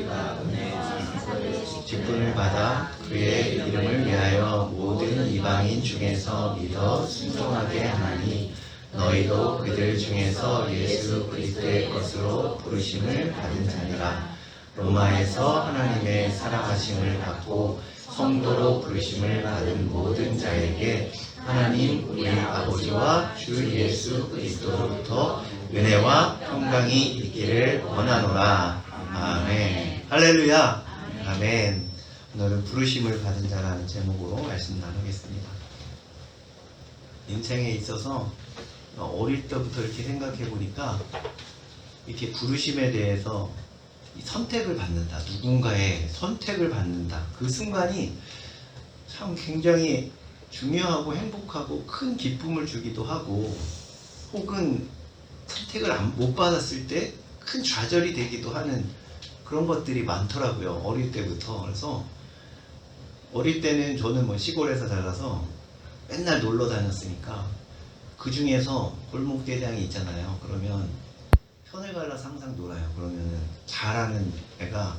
우리가 은혜의 직분을 받아 그의 이름을 위하여 모든 이방인 중에서 믿어 순종하게 하나니 너희도 그들 중에서 예수 그리스도의 것으로 부르심을 받은 자니라. 로마에서 하나님의 살아가심을 받고 성도로 부르심을 받은 모든 자에게 하나님 우리 아버지와 주 예수 그리스도로부터 은혜와 평강이 있기를 원하노라. 아멘. 할렐루야. 아멘. 오늘은 부르심을 받은 자라는 제목으로 말씀 나누겠습니다. 인생에 있어서 어릴 때부터 이렇게 생각해 보니까 이렇게 부르심에 대해서 선택을 받는다. 누군가의 선택을 받는다. 그 순간이 참 굉장히 중요하고 행복하고 큰 기쁨을 주기도 하고, 혹은 선택을 못 받았을 때 큰 좌절이 되기도 하는 그런 것들이 많더라고요. 어릴 때부터. 그래서 어릴 때는 저는 뭐 시골에서 자라서 맨날 놀러 다녔으니까 그 중에서 골목대장이 있잖아요. 그러면 편을 갈라서 항상 놀아요. 그러면은 잘하는 애가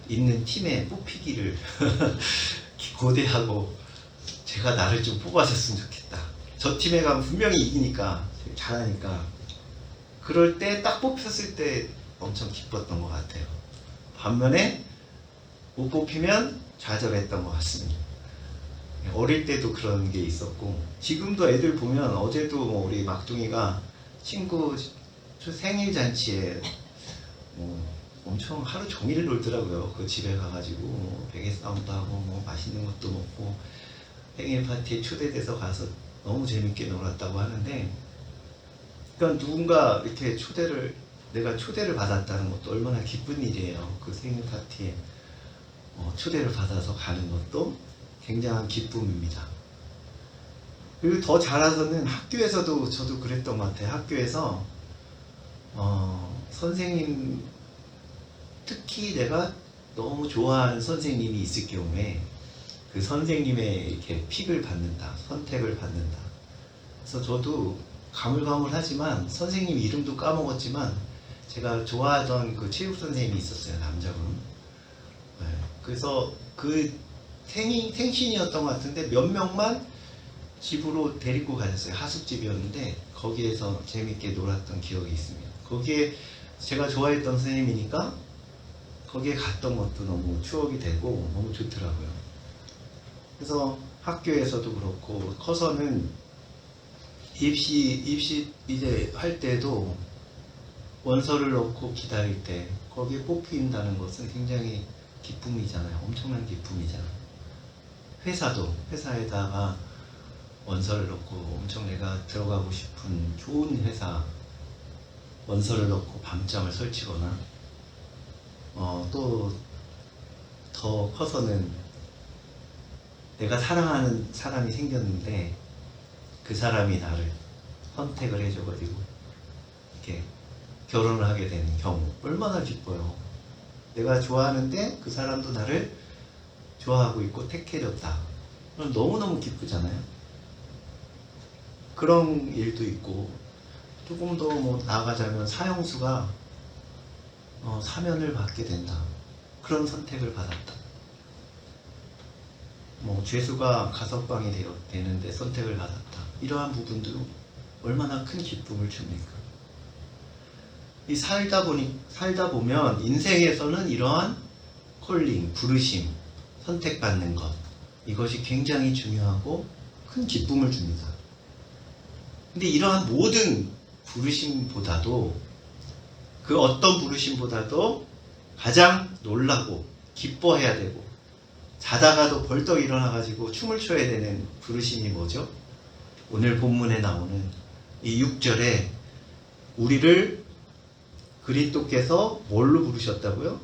있는 팀에 뽑히기를 고대하고, 제가 나를 좀 뽑아줬으면 좋겠다. 저 팀에 가면 분명히 이기니까, 잘하니까. 그럴 때 딱 뽑혔을 때 엄청 기뻤던 것 같아요. 반면에 못 뽑히면 좌절했던 것 같습니다. 어릴 때도 그런 게 있었고, 지금도 애들 보면, 어제도 뭐 우리 막둥이가 친구 생일 잔치에 엄청 하루 종일 놀더라고요. 그 집에 가가지고 뭐 베개 싸움도 하고 뭐 맛있는 것도 먹고 생일 파티에 초대돼서 가서 너무 재밌게 놀았다고 하는데, 그러니까 누군가 이렇게 내가 초대를 받았다는 것도 얼마나 기쁜 일이에요. 그 생일 파티에 초대를 받아서 가는 것도 굉장한 기쁨입니다. 그리고 더 자라서는 학교에서도 저도 그랬던 것 같아요. 학교에서 선생님, 특히 내가 너무 좋아하는 선생님이 있을 경우에 그 선생님의 이렇게 픽을 받는다, 선택을 받는다. 그래서 저도 가물가물하지만 선생님 이름도 까먹었지만 제가 좋아하던 그 체육 선생님이 있었어요. 남자분. 네, 그래서 그 생신이었던 것 같은데 몇 명만 집으로 데리고 가셨어요. 하숙집이었는데 거기에서 재밌게 놀았던 기억이 있습니다. 거기에 제가 좋아했던 선생님이니까 거기에 갔던 것도 너무 추억이 되고 너무 좋더라고요. 그래서 학교에서도 그렇고, 커서는 입시 이제 할 때도 원서를 넣고 기다릴 때 거기에 뽑힌다는 것은 굉장히 기쁨이잖아요. 엄청난 기쁨이잖아요. 회사에다가 원서를 넣고 엄청 내가 들어가고 싶은 좋은 회사 원서를 넣고 밤잠을 설치거나, 또 더 커서는 내가 사랑하는 사람이 생겼는데 그 사람이 나를 선택을 해줘가지고 이렇게 결혼을 하게 되는 경우 얼마나 기뻐요. 내가 좋아하는데 그 사람도 나를 좋아하고 있고 택해줬다. 그럼 너무너무 기쁘잖아요. 그런 일도 있고, 조금 더 뭐 나아가자면 사형수가 사면을 받게 된다. 그런 선택을 받았다. 뭐 죄수가 가석방이 되는데 선택을 받았다. 이러한 부분도 얼마나 큰 기쁨을 줍니까? 이 살다 보면 인생에서는 이러한 콜링, 부르심, 선택받는 것, 이것이 굉장히 중요하고 큰 기쁨을 줍니다. 근데 이러한 모든 부르심보다도, 그 어떤 부르심보다도 가장 놀라고 기뻐해야 되고 자다가도 벌떡 일어나가지고 춤을 춰야 되는 부르심이 뭐죠? 오늘 본문에 나오는 이 6절에 우리를 그리스도께서 뭘로 부르셨다고요?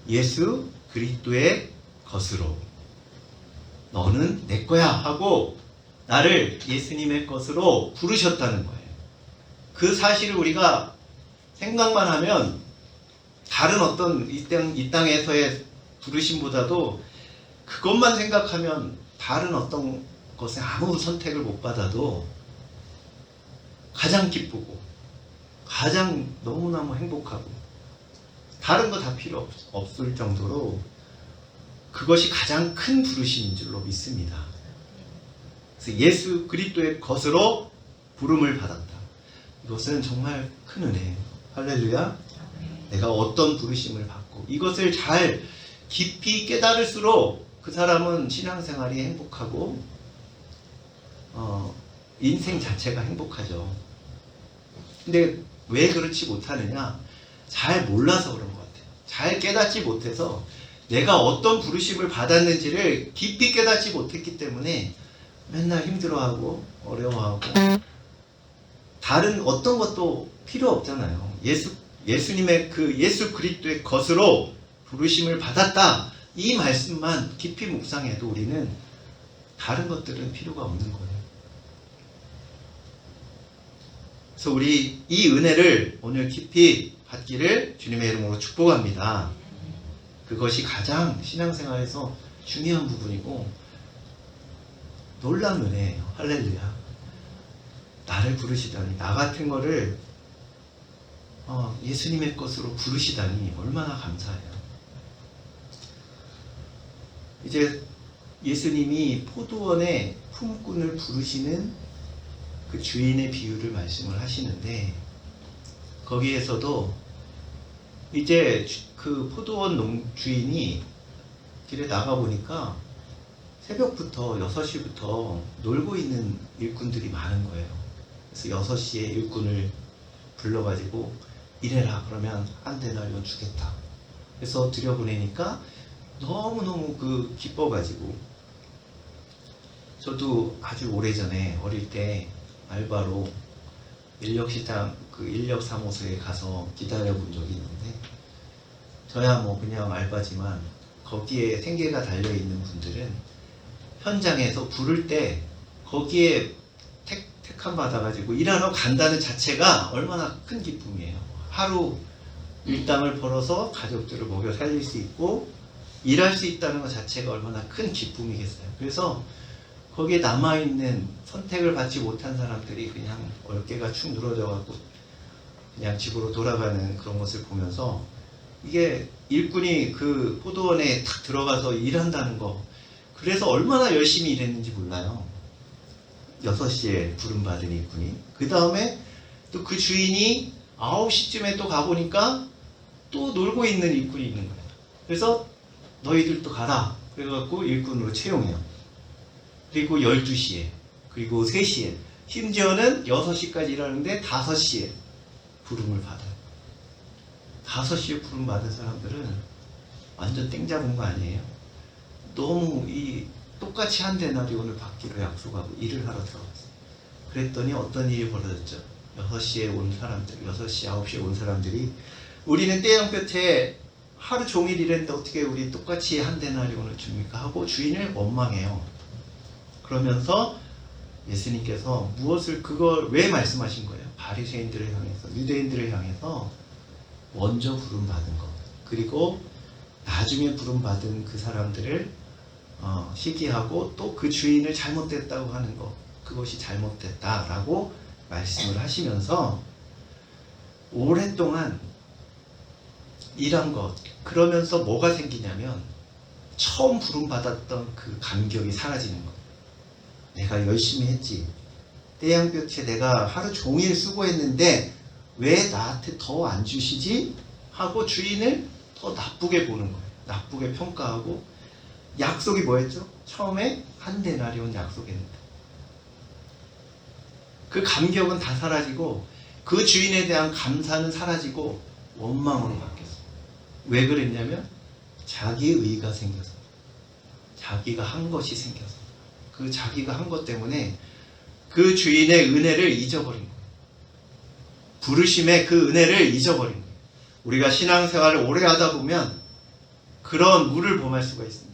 예수 그리스도의 것으로. 너는 내 거야 하고 나를 예수님의 것으로 부르셨다는 거예요. 그 사실을 우리가 생각만 하면 다른 어떤 이 땅에서의 부르심보다도, 그것만 생각하면 다른 어떤 것에 아무 선택을 못 받아도 가장 기쁘고 가장 너무너무 행복하고 다른 거 다 필요 없을 정도로 그것이 가장 큰 부르심인 줄로 믿습니다. 그래서 예수 그리스도의 것으로 부름을 받았다. 이것은 정말 큰 은혜예요. 할렐루야. 내가 어떤 부르심을 받고 이것을 잘 깊이 깨달을수록 그 사람은 신앙생활이 행복하고 인생 자체가 행복하죠. 근데 왜 그렇지 못하느냐? 잘 몰라서 그런 것 같아요. 잘 깨닫지 못해서 내가 어떤 부르심을 받았는지를 깊이 깨닫지 못했기 때문에 맨날 힘들어하고 어려워하고 다른 어떤 것도 필요 없잖아요. 예수님의 그 예수 그리스도의 것으로 부르심을 받았다. 이 말씀만 깊이 묵상해도 우리는 다른 것들은 필요가 없는 거예요. 그래서 우리 이 은혜를 오늘 깊이 받기를 주님의 이름으로 축복합니다. 그것이 가장 신앙생활에서 중요한 부분이고 놀라운 은혜예요. 할렐루야. 나를 부르시다니, 나 같은 거를 예수님의 것으로 부르시다니 얼마나 감사해요. 이제 예수님이 포도원에 품꾼을 부르시는 그 주인의 비유를 말씀을 하시는데 거기에서도 이제 그 포도원 주인이 길에 나가보니까 새벽부터 6시부터 놀고 있는 일꾼들이 많은 거예요. 그래서 6시에 일꾼을 불러가지고 일해라. 그러면 한 데나리온 주겠다. 그래서 들여보내니까 너무너무 기뻐가지고 저도 아주 오래전에 어릴 때 알바로 인력시장 인력사무소에 가서 기다려본 적이 있는데 저야 뭐 그냥 알바지만 거기에 생계가 달려있는 분들은 현장에서 부를 때 거기에 택함 받아가지고 일하러 간다는 자체가 얼마나 큰 기쁨이에요. 하루 일당을 벌어서 가족들을 먹여 살릴 수 있고 일할 수 있다는 것 자체가 얼마나 큰 기쁨이겠어요. 그래서 거기에 남아있는 선택을 받지 못한 사람들이 그냥 어깨가 축 늘어져갖고 그냥 집으로 돌아가는 그런 것을 보면서 이게 일꾼이 그 포도원에 탁 들어가서 일한다는 거, 그래서 얼마나 열심히 일했는지 몰라요. 6시에 부름받은 일꾼이. 그 다음에 또 그 주인이 9시쯤에 또 가보니까 또 놀고 있는 일꾼이 있는 거예요. 그래서 너희들도 가라. 그래갖고 일꾼으로 채용해요. 그리고 12시에, 그리고 3시에, 심지어는 6시까지 일하는데 5시에 부름을 받아요. 5시에 부름 받은 사람들은 완전 땡 잡은 거 아니에요? 너무 똑같이 한 데나리온을 받기로 약속하고 일을 하러 들어갔어요. 그랬더니 어떤 일이 벌어졌죠? 6시에 온 사람들, 6시, 9시에 온 사람들이 우리는 떼양볕에 하루 종일 일했는데 어떻게 우리 똑같이 한 데나리온을 줍니까? 하고 주인을 원망해요. 그러면서 예수님께서 그걸 왜 말씀하신 거예요? 바리새인들을 향해서, 유대인들을 향해서 먼저 부름받은 것, 그리고 나중에 부름받은 그 사람들을 시기하고 또 그 주인을 잘못됐다고 하는 것, 그것이 잘못됐다라고 말씀을 하시면서 오랫동안 일한 것, 그러면서 뭐가 생기냐면 처음 부름받았던 그 감격이 사라지는 것. 내가 열심히 했지. 태양볕에 내가 하루 종일 수고했는데 왜 나한테 더 안 주시지? 하고 주인을 더 나쁘게 보는 거예요. 나쁘게 평가하고 약속이 뭐였죠? 처음에 한 데나리온 약속했는데 그 감격은 다 사라지고 그 주인에 대한 감사는 사라지고 원망으로 바뀌었어요. 왜 그랬냐면 자기 의가 생겨서, 자기가 한 것이 생겨서, 그 자기가 한 것 때문에 그 주인의 은혜를 잊어버린 거예요. 부르심의 그 은혜를 잊어버린 거예요. 우리가 신앙생활을 오래 하다 보면 그런 물을 범할 수가 있습니다.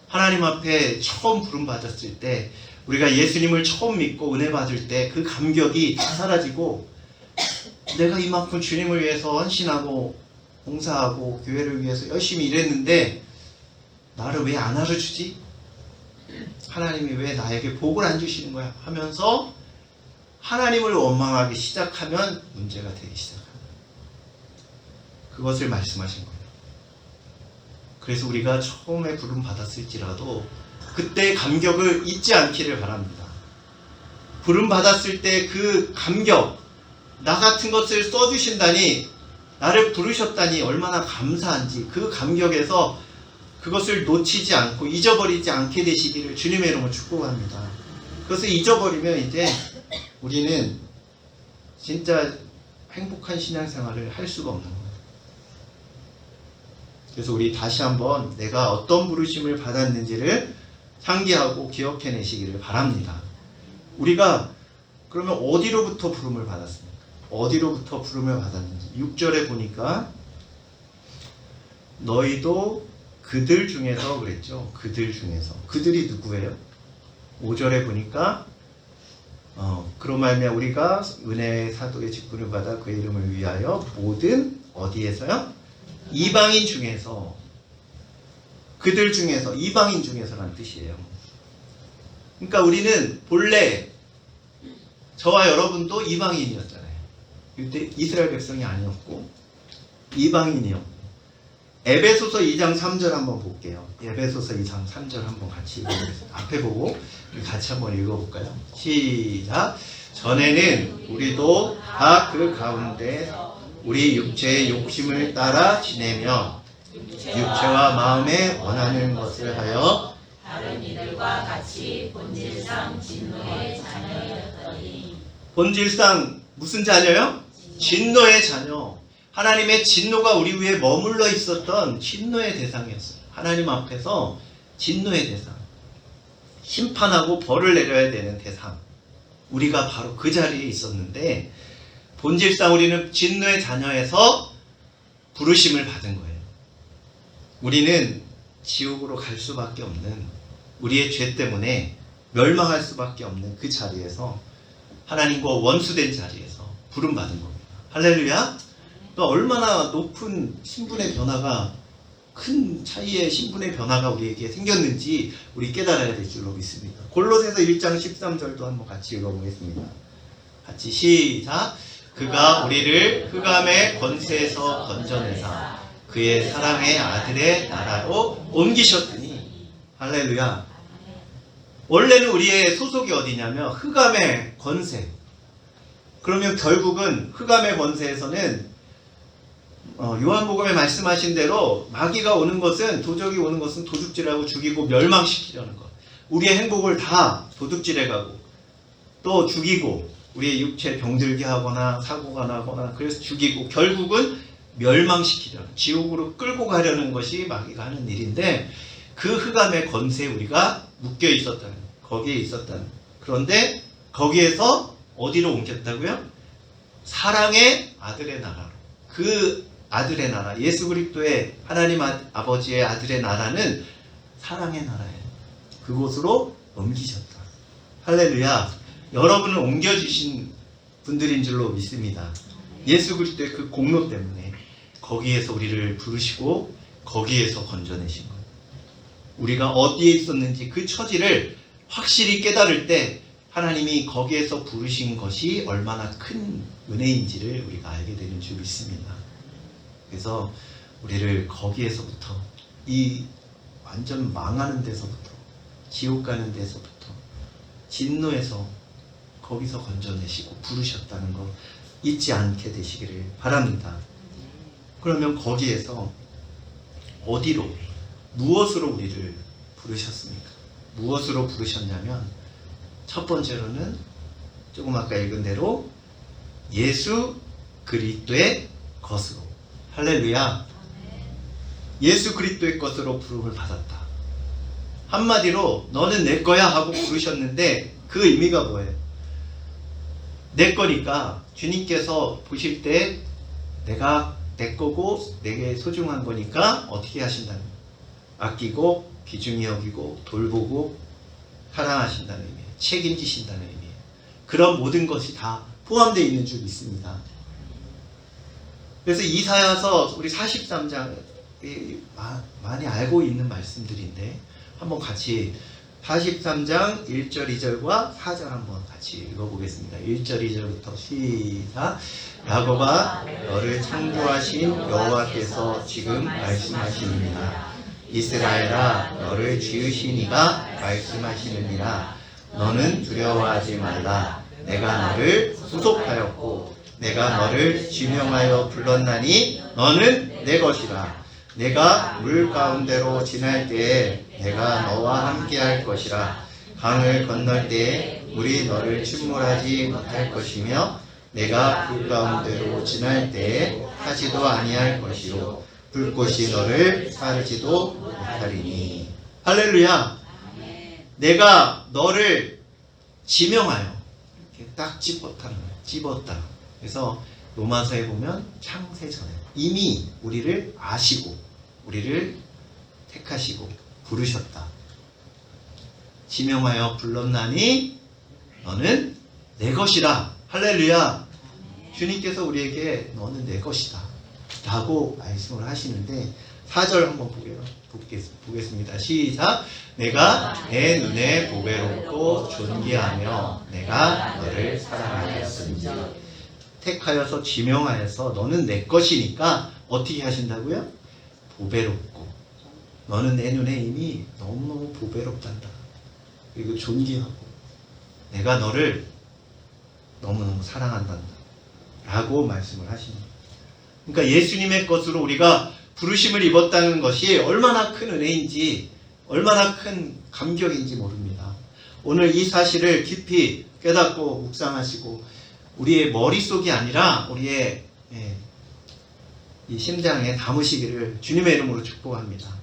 하나님 앞에 처음 부름받았을 때, 우리가 예수님을 처음 믿고 은혜 받을 때 그 감격이 다 사라지고 내가 이만큼 주님을 위해서 헌신하고 봉사하고 교회를 위해서 열심히 일했는데 나를 왜 안 알아주지? 하나님이 왜 나에게 복을 안 주시는 거야? 하면서 하나님을 원망하기 시작하면 문제가 되기 시작합니다. 그것을 말씀하신 거예요. 그래서 우리가 처음에 부름 받았을지라도 그때 감격을 잊지 않기를 바랍니다. 부름 받았을 때 그 감격, 나 같은 것을 써주신다니, 나를 부르셨다니 얼마나 감사한지 그 감격에서 그것을 놓치지 않고 잊어버리지 않게 되시기를 주님의 이름으로 축복합니다. 그것을 잊어버리면 이제 우리는 진짜 행복한 신앙생활을 할 수가 없는 거예요. 그래서 우리 다시 한번 내가 어떤 부르심을 받았는지를 상기하고 기억해내시기를 바랍니다. 우리가 그러면 어디로부터 부름을 받았습니까? 어디로부터 부름을 받았는지 6절에 보니까 너희도 그들 중에서 그랬죠. 그들 중에서. 그들이 누구예요? 5절에 보니까 그로 말미암아 우리가 은혜의 사도의 직분을 받아 그의 이름을 위하여 모든 어디에서요? 이방인 중에서. 그들 중에서, 이방인 중에서라는 뜻이에요. 그러니까 우리는 본래 저와 여러분도 이방인이었잖아요. 이때 이스라엘 백성이 아니었고 이방인이었고. 에베소서 2장 3절 한번 볼게요. 에베소서 2장 3절 한번 같이 읽어보겠습니다. 앞에 보고 같이 한번 읽어볼까요? 시작. 전에는 우리도 다 그 가운데 우리 육체의 욕심을 따라 지내며 육체와 마음에 원하는 것을 하여 다른 이들과 같이 본질상 진노의 자녀였더니. 본질상 무슨 자녀요? 진노의 자녀. 하나님의 진노가 우리 위에 머물러 있었던 진노의 대상이었어요. 하나님 앞에서 진노의 대상, 심판하고 벌을 내려야 되는 대상. 우리가 바로 그 자리에 있었는데 본질상 우리는 진노의 자녀에서 부르심을 받은 거예요. 우리는 지옥으로 갈 수밖에 없는, 우리의 죄 때문에 멸망할 수밖에 없는 그 자리에서, 하나님과 원수된 자리에서 부름받은 겁니다. 할렐루야. 또 얼마나 높은 신분의 변화가, 큰 차이의 신분의 변화가 우리에게 생겼는지 우리 깨달아야 될 줄로 믿습니다. 골로새서 1장 13절도 한번 같이 읽어보겠습니다. 같이 시작. 그가 우리를 흑암의 권세에서 건져내사 그의 사랑의 아들의 나라로 옮기셨더니. 할렐루야. 원래는 우리의 소속이 어디냐면 흑암의 권세. 그러면 결국은 흑암의 권세에서는 요한복음에 말씀하신 대로 마귀가 오는 것은, 도적이 오는 것은 도둑질하고 죽이고 멸망시키려는 것. 우리의 행복을 다 도둑질해가고 또 죽이고 우리의 육체 병들게 하거나 사고가 나거나 그래서 죽이고 결국은 멸망시키려는, 지옥으로 끌고 가려는 것이 마귀가 하는 일인데, 그 흑암의 권세에 우리가 묶여 있었다는, 거기에 있었다는. 그런데 거기에서 어디로 옮겼다고요? 사랑의 아들의 나라로. 그 아들의 나라, 예수 그리스도의 하나님 아버지의 아들의 나라는 사랑의 나라예요. 그곳으로 옮기셨다. 할렐루야. 여러분을 옮겨주신 분들인 줄로 믿습니다. 예수 그리스도의 그 공로 때문에 거기에서 우리를 부르시고 거기에서 건져내신 거예요. 우리가 어디에 있었는지 그 처지를 확실히 깨달을 때 하나님이 거기에서 부르신 것이 얼마나 큰 은혜인지를 우리가 알게 되는 줄 믿습니다. 그래서 우리를 거기에서부터, 이 완전 망하는 데서부터, 지옥 가는 데서부터, 진노에서 거기서 건져내시고 부르셨다는 거 잊지 않게 되시기를 바랍니다. 그러면 거기에서 어디로, 무엇으로 우리를 부르셨습니까? 무엇으로 부르셨냐면 첫 번째로는 조금 아까 읽은 대로 예수 그리스도의 것으로. 할렐루야. 예수 그리스도의 것으로 부름을 받았다. 한마디로 너는 내 거야 하고 부르셨는데 그 의미가 뭐예요? 내 거니까 주님께서 보실 때 내가 내 거고 내게 소중한 거니까 어떻게 하신다는 거예요? 아끼고 귀중히 여기고 돌보고 사랑하신다는 의미예요. 책임지신다는 의미예요. 그런 모든 것이 다 포함되어 있는 줄 믿습니다. 그래서 이사야서 우리 43장 많이 알고 있는 말씀들인데 한번 같이 43장 1절 2절과 4절 한번 같이 읽어보겠습니다. 1절 2절부터 시작. 야곱아 너를 창조하신 여호와께서 지금 말씀하시느니라. 이스라엘아 너를 지으신 이가 말씀하시느니라. 너는 두려워하지 말라. 내가 너를 구속하였고 내가 너를 지명하여 불렀나니 너는 내 것이라. 내가 물 가운데로 지날 때에 내가 너와 함께 할 것이라. 강을 건널 때에 물이 너를 침몰하지 못할 것이며 내가 불 가운데로 지날 때에 타지도 아니할 것이요 불꽃이 너를 사르지도 못하리니. 할렐루야. 내가 너를 지명하여 이렇게 딱 집었다는 거예요. 집었다. 그래서 로마서에 보면 창세전에 이미 우리를 아시고 우리를 택하시고 부르셨다. 지명하여 불렀나니 너는 내 것이라. 할렐루야. 주님께서 우리에게 너는 내 것이다 라고 말씀을 하시는데 4절 한번 보겠습니다. 시작. 내가 내 눈에 보배롭고 존귀하며 내가 너를 사랑하였으니. 택하여서 지명하여서 너는 내 것이니까 어떻게 하신다고요? 보배롭고. 너는 내 눈에 이미 너무너무 보배롭단다. 그리고 존귀하고 내가 너를 너무너무 사랑한단다 라고 말씀을 하십니다. 그러니까 예수님의 것으로 우리가 부르심을 입었다는 것이 얼마나 큰 은혜인지 얼마나 큰 감격인지 모릅니다. 오늘 이 사실을 깊이 깨닫고 묵상하시고 우리의 머릿속이 아니라 우리의 이 심장에 담으시기를 주님의 이름으로 축복합니다.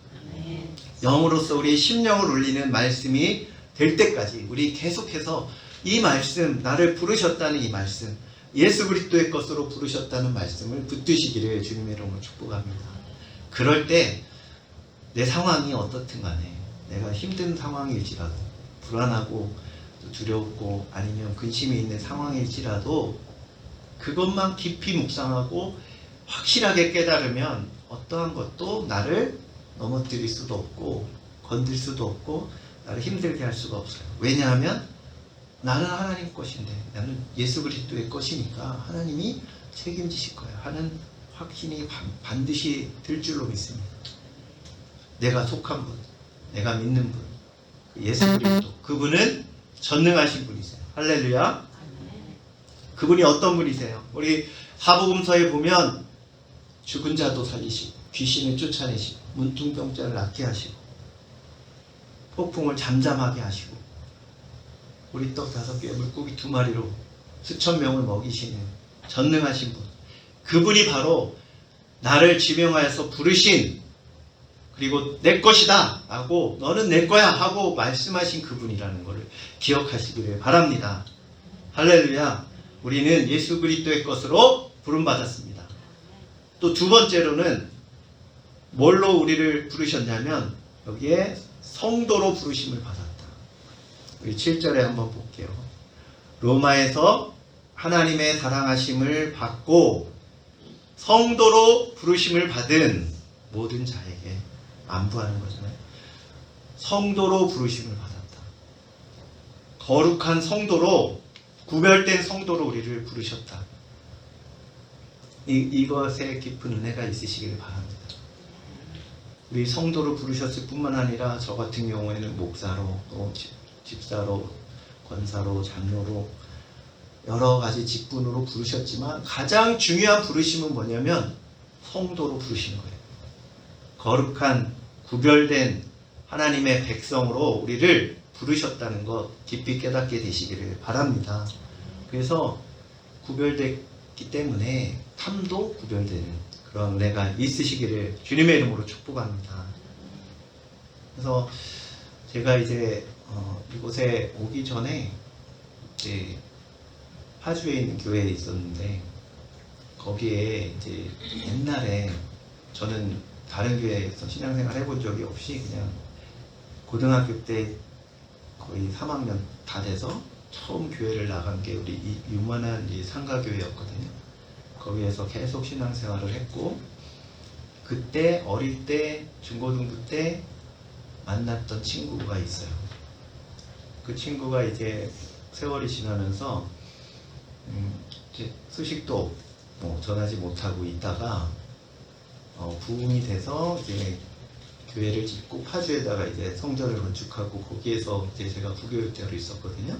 영으로서 우리 심령을 울리는 말씀이 될 때까지 우리 계속해서 이 말씀, 나를 부르셨다는 이 말씀, 예수 그리스도의 것으로 부르셨다는 말씀을 붙드시기를 주님의 이름으로 축복합니다. 그럴 때 내 상황이 어떻든 간에 내가 힘든 상황일지라도 불안하고 두렵고 아니면 근심이 있는 상황일지라도 그것만 깊이 묵상하고 확실하게 깨달으면 어떠한 것도 나를 넘어뜨릴 수도 없고 건들 수도 없고 나를 힘들게 할 수가 없어요. 왜냐하면 나는 하나님 것인데 나는 예수 그리스도의 것이니까 하나님이 책임지실 거예요 하는 확신이 반드시 들 줄로 믿습니다. 내가 속한 분, 내가 믿는 분, 예수 그리스도, 그분은 전능하신 분이세요. 할렐루야. 그분이 어떤 분이세요? 우리 사복음서에 보면 죽은 자도 살리시고 귀신을 쫓아내시고 문둥병자를 낫게 하시고 폭풍을 잠잠하게 하시고 우리 떡 5개 물고기 2마리로 수천 명을 먹이시는 전능하신 분, 그분이 바로 나를 지명하여서 부르신, 그리고 내 것이다 라고 너는 내 거야 하고 말씀하신 그분이라는 것을 기억하시기를 바랍니다. 할렐루야. 우리는 예수 그리스도의 것으로 부름받았습니다. 또 두 번째로는 뭘로 우리를 부르셨냐면 여기에 성도로 부르심을 받았다. 우리 7절에 한번 볼게요. 로마에서 하나님의 사랑하심을 받고 성도로 부르심을 받은 모든 자에게, 안부하는 거잖아요. 성도로 부르심을 받았다. 거룩한 성도로, 구별된 성도로 우리를 부르셨다. 이것에 깊은 은혜가 있으시기를 바랍니다. 우리 성도로 부르셨을 뿐만 아니라 저 같은 경우에는 목사로, 또 집사로, 권사로, 장로로 여러 가지 직분으로 부르셨지만 가장 중요한 부르심은 뭐냐면 성도로 부르시는 거예요. 거룩한 구별된 하나님의 백성으로 우리를 부르셨다는 것 깊이 깨닫게 되시기를 바랍니다. 그래서 구별됐기 때문에 탐도 구별되는 그런 은혜가 있으시기를 주님의 이름으로 축복합니다. 그래서 제가 이제 이곳에 오기 전에 이제 파주에 있는 교회에 있었는데 거기에 이제 옛날에 저는 다른 교회에서 신앙생활 해본 적이 없이 그냥 고등학교 때 거의 3학년 다 돼서 처음 교회를 나간 게 우리 이 유만한 이 상가교회였거든요. 거기에서 계속 신앙생활을 했고 그때 어릴 때 중고등부 때 만났던 친구가 있어요. 그 친구가 이제 세월이 지나면서 이제 소식도 뭐 전하지 못하고 있다가 부흥이 돼서 이제 교회를 짓고 파주에다가 이제 성전을 건축하고 거기에서 이제 제가 부교육자로 있었거든요.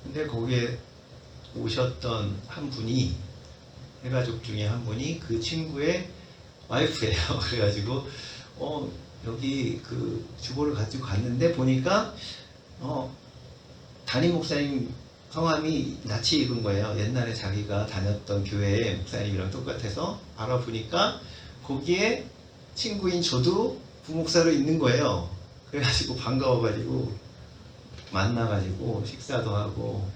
근데 거기에 오셨던 한 분이 해가족 중에 한 분이 그 친구의 와이프예요. 그래가지고 여기 그 주보를 가지고 갔는데 보니까 담임 목사님 성함이 낯이 익은 거예요. 옛날에 자기가 다녔던 교회의 목사님이랑 똑같아서 알아보니까 거기에 친구인 저도 부목사로 있는 거예요. 그래가지고 반가워가지고 만나가지고 식사도 하고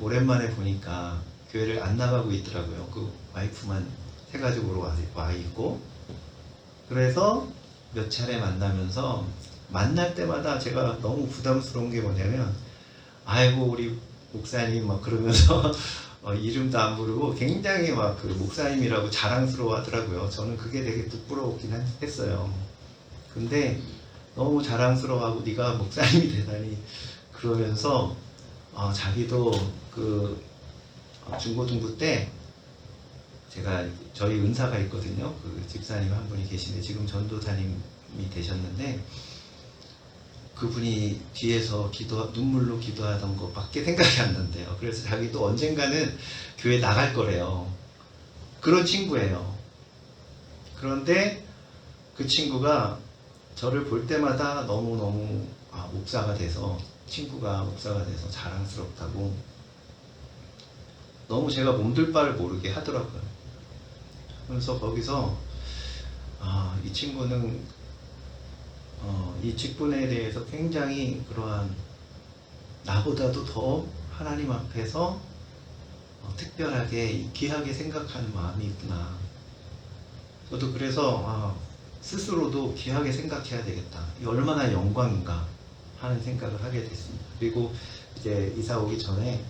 오랜만에 보니까 교회를 안 나가고 있더라고요. 그 와이프만 해가지고 와 있고 그래서 몇 차례 만나면서 만날 때마다 제가 너무 부담스러운 게 뭐냐면 아이고 우리 목사님 막 그러면서 이름도 안 부르고 굉장히 막 그 목사님이라고 자랑스러워 하더라고요. 저는 그게 되게 부끄러웠긴 했어요. 근데 너무 자랑스러워하고 네가 목사님이 되다니 그러면서 자기도 그 중고등부 때 제가 저희 은사가 있거든요. 그 집사님 한 분이 계신데 지금 전도사님이 되셨는데 그분이 뒤에서 눈물로 기도하던 것밖에 생각이 안 난대요. 그래서 자기도 언젠가는 교회 나갈 거래요. 그런 친구예요. 그런데 그 친구가 저를 볼 때마다 너무너무 목사가 돼서 친구가 목사가 돼서 자랑스럽다고 너무 제가 몸둘 바를 모르게 하더라고요. 그래서 거기서 이 친구는 이 직분에 대해서 굉장히 그러한 나보다도 더 하나님 앞에서 특별하게 귀하게 생각하는 마음이 있구나. 저도 그래서 스스로도 귀하게 생각해야 되겠다. 이게 얼마나 영광인가 하는 생각을 하게 됐습니다. 그리고 이제 이사 오기 전에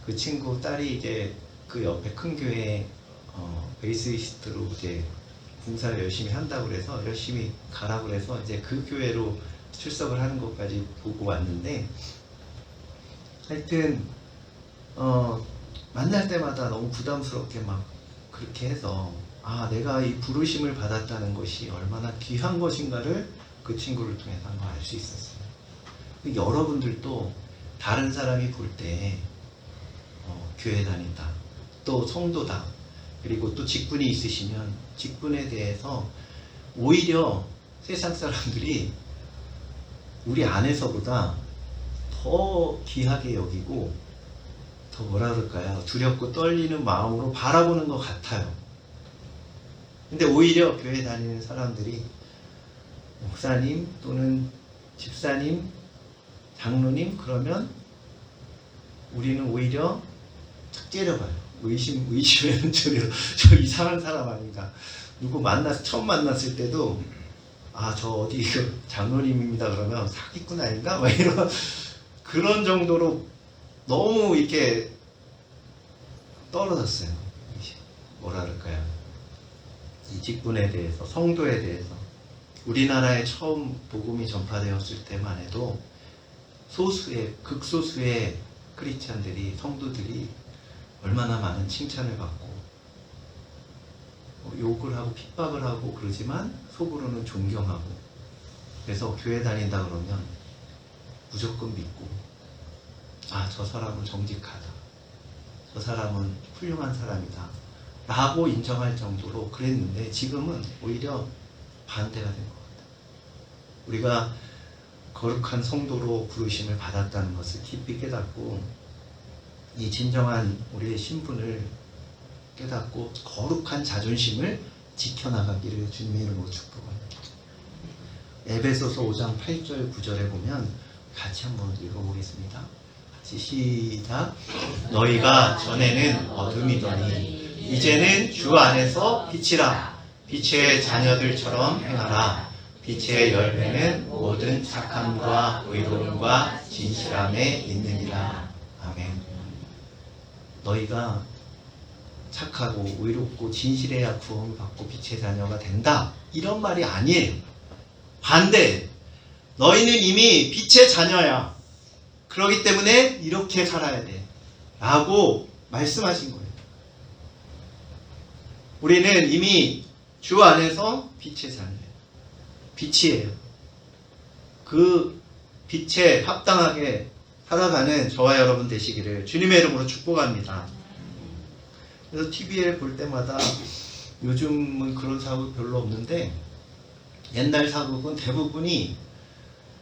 그 친구 딸이 이제 그 옆에 큰 교회 베이시스트로 이제 봉사를 열심히 한다고 그래서 열심히 가라고 그래서 이제 그 교회로 출석을 하는 것까지 보고 왔는데 하여튼 만날 때마다 너무 부담스럽게 막 그렇게 해서 내가 이 부르심을 받았다는 것이 얼마나 귀한 것인가를 그 친구를 통해서 한번 알 수 있었어요. 여러분들도 다른 사람이 볼 때 교회 다닌다, 또 성도다, 그리고 또 직분이 있으시면 직분에 대해서 오히려 세상 사람들이 우리 안에서보다 더 귀하게 여기고 더 뭐라 그럴까요? 두렵고 떨리는 마음으로 바라보는 것 같아요. 근데 오히려 교회 다니는 사람들이 목사님 또는 집사님, 장로님 그러면 우리는 오히려 탁 째려봐요. 의심의 저 이상한 사람 아닌가. 누구 처음 만났을 때도 저 어디 장로님입니다 그러면 사기꾼 아닌가? 막 이런 그런 정도로 너무 이렇게 떨어졌어요. 뭐라 그럴까요? 이 직분에 대해서, 성도에 대해서. 우리나라에 처음 복음이 전파되었을 때만 해도 극소수의 크리스찬들이, 성도들이 얼마나 많은 칭찬을 받고 욕을 하고 핍박을 하고 그러지만 속으로는 존경하고 그래서 교회 다닌다 그러면 무조건 믿고 저 사람은 정직하다, 저 사람은 훌륭한 사람이다 라고 인정할 정도로 그랬는데 지금은 오히려 반대가 된 것 같아요. 우리가 거룩한 성도로 부르심을 받았다는 것을 깊이 깨닫고 이 진정한 우리의 신분을 깨닫고 거룩한 자존심을 지켜나가기를 주님의 이름으로 축복합니다. 에베소서 5장 8절 9절에 보면 같이 한번 읽어보겠습니다. 같이 시작. 너희가 전에는 어둠이더니 이제는 주 안에서 빛이라. 빛의 자녀들처럼 행하라. 빛의 열매는 모든 착함과 의로움과 진실함에 있느니라. 아멘. 너희가 착하고 의롭고 진실해야 구원을 받고 빛의 자녀가 된다. 이런 말이 아니에요. 반대. 너희는 이미 빛의 자녀야. 그렇기 때문에 이렇게 살아야 돼. 라고 말씀하신 거예요. 우리는 이미 주 안에서 빛의 자녀예요. 빛이에요. 그 빛에 합당하게 살아가는 저와 여러분 되시기를 주님의 이름으로 축복합니다. 그래서 TV에 볼 때마다 요즘은 그런 사극 별로 없는데 옛날 사극은 대부분이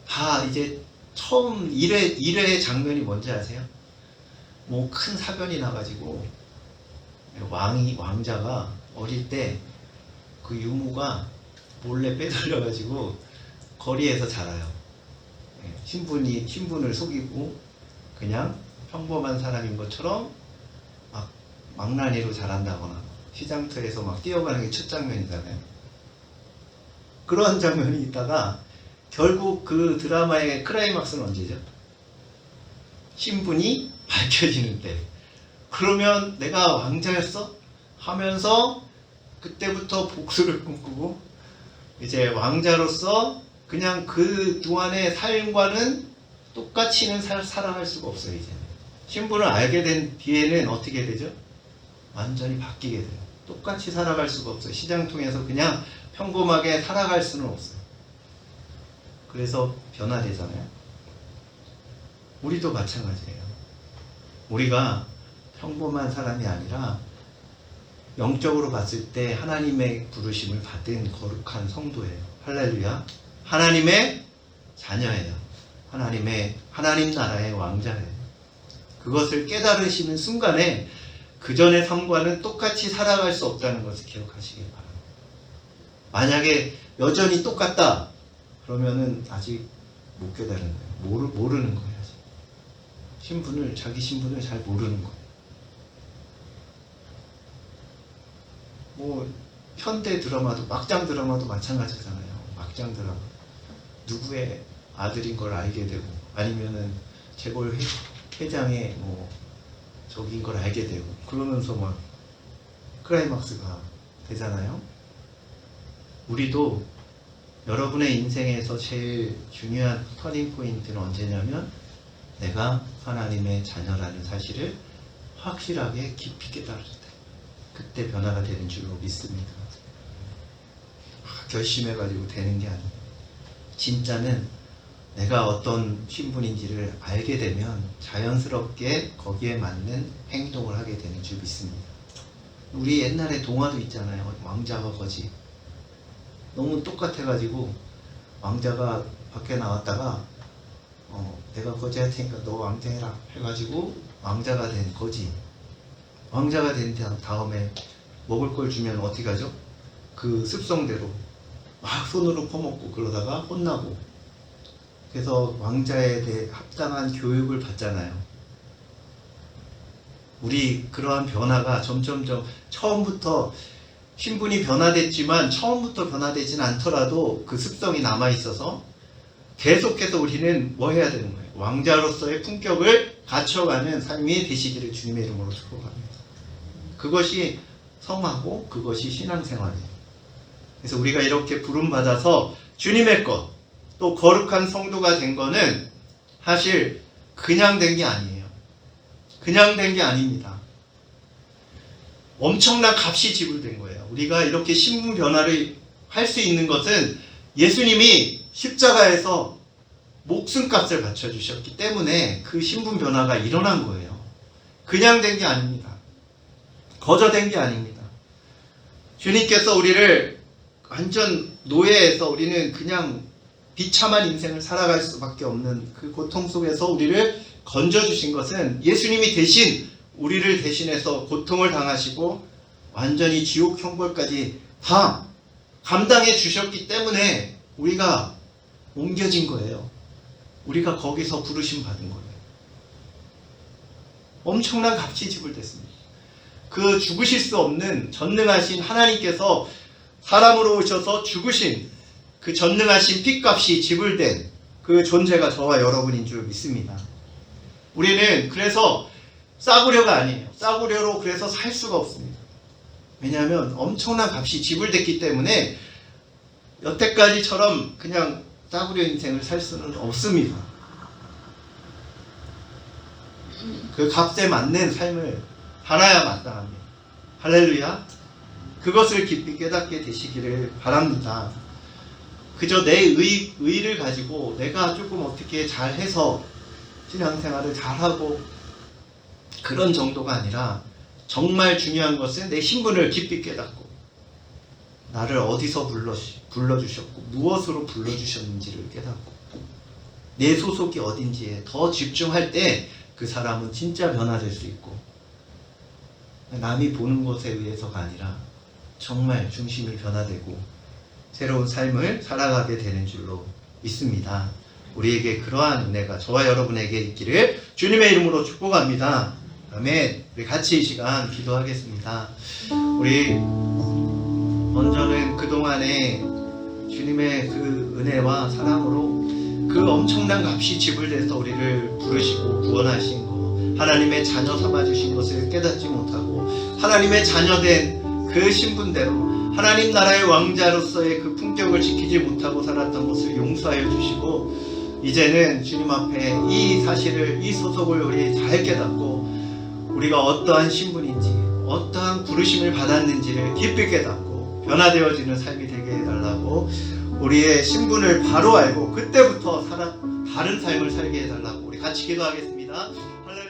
다 이제 처음 1회 장면이 뭔지 아세요? 뭐 큰 사변이 나가지고 왕자가 어릴 때 그 유모가 몰래 빼돌려가지고 거리에서 자라요. 신분을 속이고 그냥 평범한 사람인 것처럼 막 망나니로 자란다거나 시장터에서 막 뛰어가는 게 첫 장면이잖아요. 그런 장면이 있다가 결국 그 드라마의 클라이막스는 언제죠? 신분이 밝혀지는 때. 그러면 내가 왕자였어? 하면서 그때부터 복수를 꿈꾸고 이제 왕자로서 그냥 그 동안의 삶과는 똑같이는 살아갈 수가 없어요. 이제 신분을 알게 된 뒤에는 어떻게 되죠? 완전히 바뀌게 돼요. 똑같이 살아갈 수가 없어요. 시장 통해서 그냥 평범하게 살아갈 수는 없어요. 그래서 변화되잖아요. 우리도 마찬가지예요. 우리가 평범한 사람이 아니라 영적으로 봤을 때 하나님의 부르심을 받은 거룩한 성도예요. 할렐루야. 하나님의 자녀예요. 하나님 나라의 왕자예요. 그것을 깨달으시는 순간에 그 전의 삶과는 똑같이 살아갈 수 없다는 것을 기억하시기 바랍니다. 만약에 여전히 똑같다 그러면은 아직 못 깨달은 거예요. 모르는 거예요. 아직. 자기 신분을 잘 모르는 거예요. 뭐 현대 드라마도 막장 드라마도 마찬가지잖아요. 막장 드라마 누구의 아들인 걸 알게 되고 아니면은 재벌 회장의 뭐 적인 걸 알게 되고 그러면서 막 클라이막스가 되잖아요. 우리도 여러분의 인생에서 제일 중요한 터닝 포인트는 언제냐면 내가 하나님의 자녀라는 사실을 확실하게 깊이 깨달을 때 그때 변화가 되는 줄로 믿습니다. 결심해가지고 되는 게 아니에요. 진짜는 내가 어떤 신분인지를 알게 되면 자연스럽게 거기에 맞는 행동을 하게 되는 줄 믿습니다. 우리 옛날에 동화도 있잖아요. 왕자와 거지. 너무 똑같아가지고 왕자가 밖에 나왔다가 내가 거지 할 테니까 너 왕자 해라 해가지고 왕자가 된 거지. 왕자가 된 다음에 먹을 걸 주면 어떻게 하죠? 그 습성대로 막 손으로 퍼먹고 그러다가 혼나고 그래서 왕자에 대해 합당한 교육을 받잖아요. 우리 그러한 변화가 점점점 처음부터 신분이 변화됐지만 처음부터 변화되진 않더라도 그 습성이 남아있어서 계속해서 우리는 뭐 해야 되는 거예요? 왕자로서의 품격을 갖춰가는 삶이 되시기를 주님의 이름으로 축복합니다. 그것이 성하고 그것이 신앙생활이에요. 그래서 우리가 이렇게 부름받아서 주님의 것, 또 거룩한 성도가 된 거는 사실 그냥 된 게 아니에요. 그냥 된 게 아닙니다. 엄청난 값이 지불된 거예요. 우리가 이렇게 신분 변화를 할 수 있는 것은 예수님이 십자가에서 목숨값을 바쳐주셨기 때문에 그 신분 변화가 일어난 거예요. 그냥 된 게 아닙니다. 거저된 게 아닙니다. 주님께서 우리를 완전 노예에서 우리는 그냥 비참한 인생을 살아갈 수밖에 없는 그 고통 속에서 우리를 건져주신 것은 예수님이 대신 우리를 대신해서 고통을 당하시고 완전히 지옥 형벌까지 다 감당해 주셨기 때문에 우리가 옮겨진 거예요. 우리가 거기서 부르심 받은 거예요. 엄청난 값이 지불됐습니다. 그 죽으실 수 없는 전능하신 하나님께서 사람으로 오셔서 죽으신 그 전능하신 핏값이 지불된 그 존재가 저와 여러분인 줄 믿습니다. 우리는 그래서 싸구려가 아니에요. 싸구려로 그래서 살 수가 없습니다. 왜냐하면 엄청난 값이 지불됐기 때문에 여태까지처럼 그냥 싸구려 인생을 살 수는 없습니다. 그 값에 맞는 삶을 살아야 마땅합니다. 할렐루야. 그것을 깊이 깨닫게 되시기를 바랍니다. 그저 내 의를 가지고 내가 조금 어떻게 잘해서 신앙생활을 잘하고 그런 정도가 아니라 정말 중요한 것은 내 신분을 깊이 깨닫고 나를 어디서 불러주셨고 무엇으로 불러주셨는지를 깨닫고 내 소속이 어딘지에 더 집중할 때 그 사람은 진짜 변화될 수 있고 남이 보는 것에 의해서가 아니라 정말 중심이 변화되고 새로운 삶을 살아가게 되는 줄로 믿습니다. 우리에게 그러한 은혜가 저와 여러분에게 있기를 주님의 이름으로 축복합니다. 아멘. 우리 같이 이 시간 기도하겠습니다. 우리 먼저는 그동안에 주님의 그 은혜와 사랑으로 그 엄청난 값이 지불돼서 우리를 부르시고 구원하신 거, 하나님의 자녀 삼아주신 것을 깨닫지 못하고 하나님의 자녀된 그 신분대로 하나님 나라의 왕자로서의 그 품격을 지키지 못하고 살았던 것을 용서하여 주시고 이제는 주님 앞에 이 사실을, 이 소속을 우리 잘 깨닫고 우리가 어떠한 신분인지 어떠한 부르심을 받았는지를 깊이 깨닫고 변화되어지는 삶이 되게 해달라고, 우리의 신분을 바로 알고 그때부터 다른 삶을 살게 해달라고 우리 같이 기도하겠습니다. 할렐루야.